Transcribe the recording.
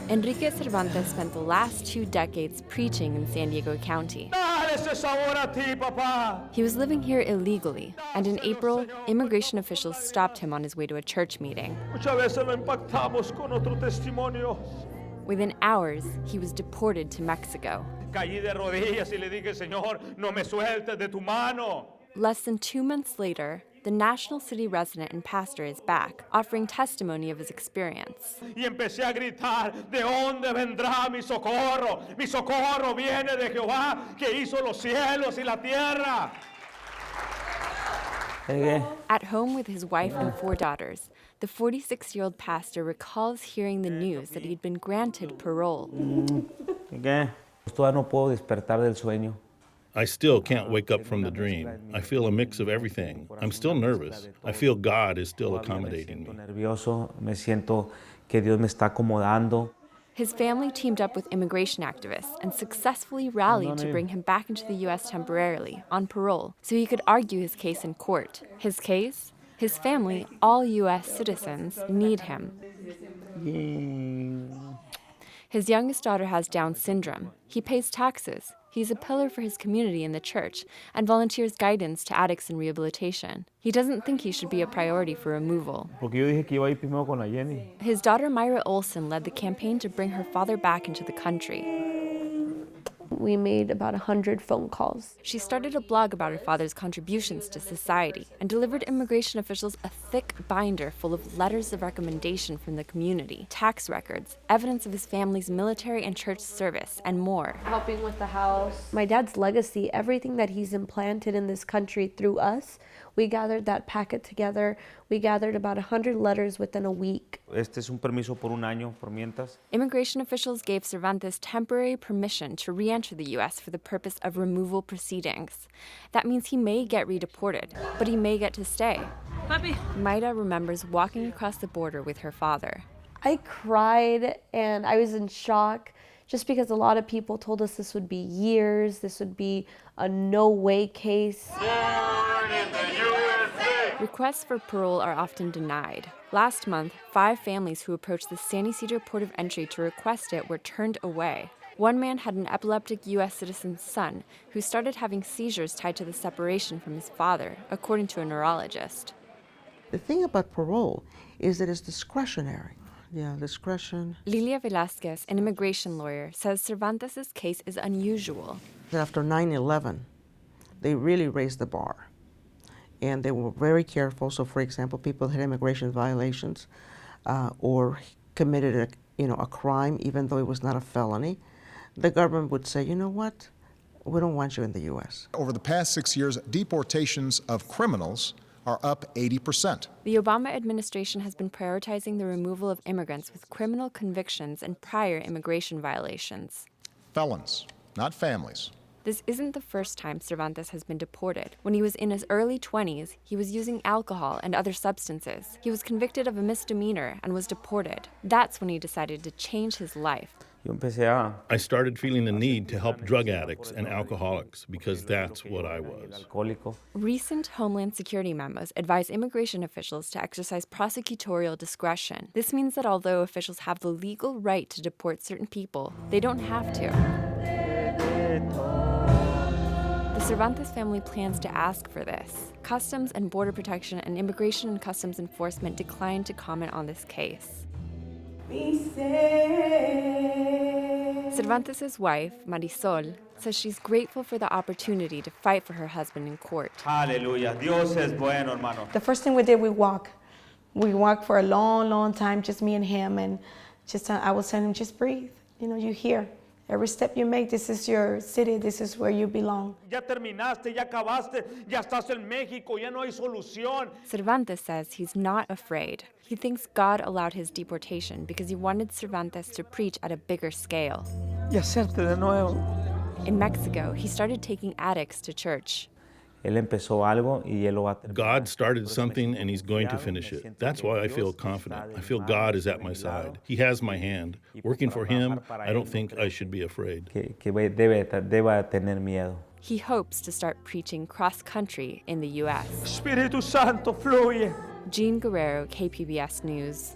Enrique Cervantes spent the last 2 decades preaching in San Diego County. He was living here illegally, and in April, immigration officials stopped him on his way to a church meeting. Within hours, he was deported to Mexico. Less than 2 months later, the National City resident and pastor is back, offering testimony of his experience. Y empecé a gritar, ¿de dónde vendrá mi socorro? Mi socorro viene de Jehová, que hizo los cielos y la tierra. At home with his wife and 4 daughters, the 46-year-old pastor recalls hearing the news that he'd been granted parole. Todavía no puedo despertar del sueño. I still can't wake up from the dream. I feel a mix of everything. I'm still nervous. I feel God is still accommodating me. Nervioso, me siento que Dios me está acomodando. His family teamed up with immigration activists and successfully rallied to bring him back into the U.S. temporarily, on parole, so he could argue his case in court. His case? His family, all U.S. citizens, need him. His youngest daughter has Down syndrome. He pays taxes. He's a pillar for his community in the church and volunteers guidance to addicts in rehabilitation. He doesn't think he should be a priority for removal. His daughter Myra Olson led the campaign to bring her father back into the country. We made about 100 phone calls. She started a blog about her father's contributions to society and delivered immigration officials a thick binder full of letters of recommendation from the community, tax records, evidence of his family's military and church service, and more. Helping with the house. My dad's legacy, everything that he's implanted in this country through us, we gathered that packet together. We gathered about 100 letters within a week. Este es un permiso por un año, por mientras. Immigration officials gave Cervantes temporary permission to re-enter the U.S. for the purpose of removal proceedings. That means he may get redeported, but he may get to stay. Papi. Maida remembers walking across the border with her father. I cried and I was in shock just because a lot of people told us this would be years, this would be a no-way case. Requests for parole are often denied. Last month, 5 families who approached the San Ysidro port of entry to request it were turned away. One man had an epileptic U.S. citizen's son who started having seizures tied to the separation from his father, according to a neurologist. The thing about parole is that it's discretionary. Yeah, discretion. Lilia Velázquez, an immigration lawyer, says Cervantes' case is unusual. After 9/11, they really raised the bar. And they were very careful. So, for example, people had immigration violations or committed a crime, even though it was not a felony. The government would say, you know what? We don't want you in the U.S. Over the past 6 years, deportations of criminals are up 80%. The Obama administration has been prioritizing the removal of immigrants with criminal convictions and prior immigration violations. Felons, not families. This isn't the first time Cervantes has been deported. When he was in his early 20s, he was using alcohol and other substances. He was convicted of a misdemeanor and was deported. That's when he decided to change his life. I started feeling the need to help drug addicts and alcoholics because that's what I was. Recent Homeland Security memos advise immigration officials to exercise prosecutorial discretion. This means that although officials have the legal right to deport certain people, they don't have to. The Cervantes family plans to ask for this. Customs and Border Protection and Immigration and Customs Enforcement declined to comment on this case. Cervantes' wife, Marisol, says she's grateful for the opportunity to fight for her husband in court. Hallelujah. Dios es bueno, hermano. The first thing we did, we walked. We walked for a long, long time, just me and him, and just I was telling him, just breathe. You're here. Every step you make, this is your city, this is where you belong. Ya terminaste, ya acabaste, ya estás en México, ya no hay solución. Cervantes says he's not afraid. He thinks God allowed his deportation because he wanted Cervantes to preach at a bigger scale. Y hacerte de nuevo. In Mexico, he started taking addicts to church. Él empezó algo y él lo va a terminar. God started something and he's going to finish it. That's why I feel confident. I feel God is at my side. He has my hand. Working for him, I don't think I should be afraid. Deba tener miedo. He hopes to start preaching cross-country in the U.S. Espíritu Santo, fluye. Jean Guerrero, KPBS News.